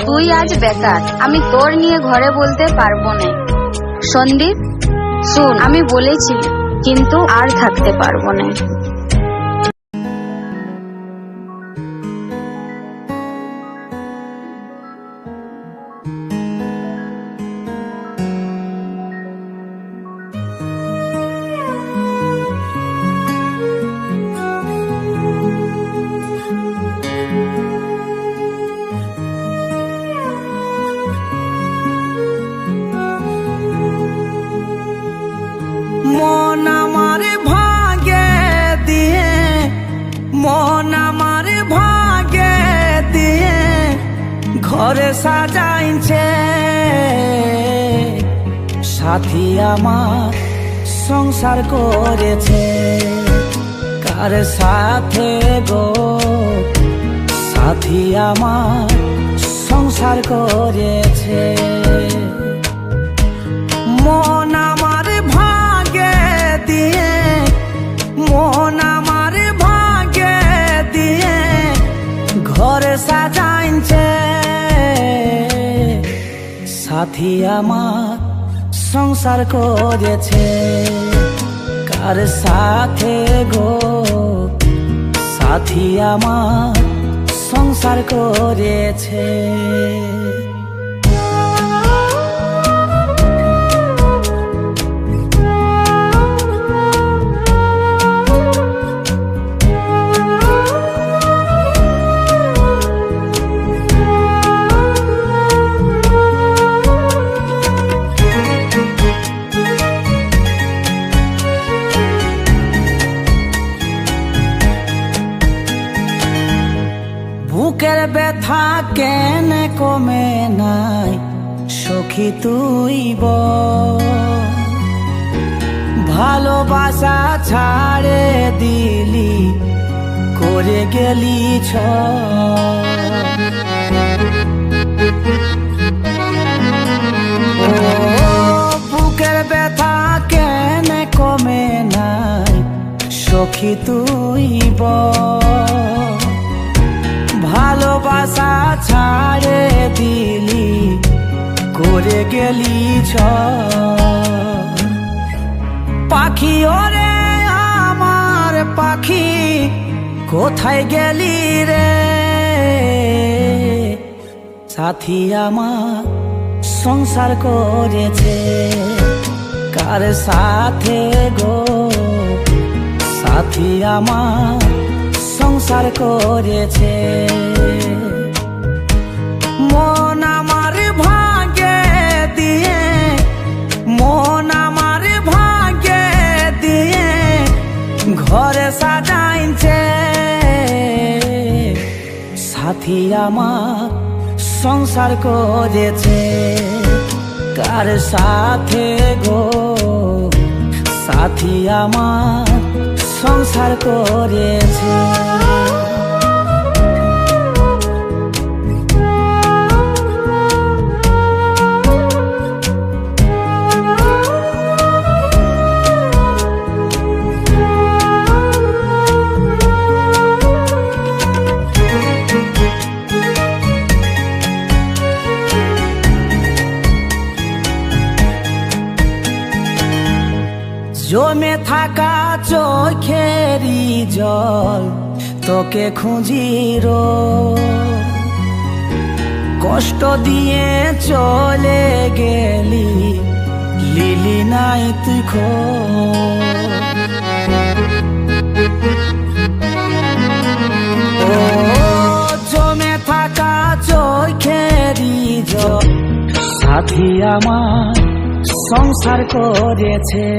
তুই আজ বেকার, আমি তোর নিয়ে ঘরে বলতে পারবো না। সন্দীপ শুন, আমি বলেছি কিন্তু আর থাকতে পারবো না। মন আমার ভাগে দিয়ে, মন আমার ভাগে দিয়ে ঘরে সাজাইছে, সাথী আমার সংসার করেছে। কার সাথে গো সাথী আমার সংসার করেছে। মন আমার ভাগে দিয়ে, মন আমার ভাগে দিয়ে ঘরে সাজাইছে, সাথী আমার সংসার করেছে। কার সাথে গো সাথী আমার সংসার করেছে। বুকের ব্যথা কেন কমে নাই সখী তুই বল, ভালোবাসা ছাড়ে দিলি করে গেলি ও বুকের ব্যথা কেন কমে নাই সখী তুই বল, ভালোবাসা ছাড়ে দিলি করে গেলি পাখি ওরে আমার পাখি কোথায় গেলি রে, সাথী আমার সংসার করেছে। কার সাথে গো সাথী আমার সংসার করেছে। মন আমার ভাগে দিয়ে, মন আমার ভাগে দিয়ে ঘরে সাজাইছে, সাথী আমার সংসার করেছে। কার সাথে গো সাথী আমার সংসার করেছে। জমে থাকা চোখেরই জল তোকে খুঁজি রোজ, কষ্ট দিয়ে চলে গেলি লিলি নাই তুই ও জমে থাকা চোখেরই জল সাথী আমার সংসার করেছে।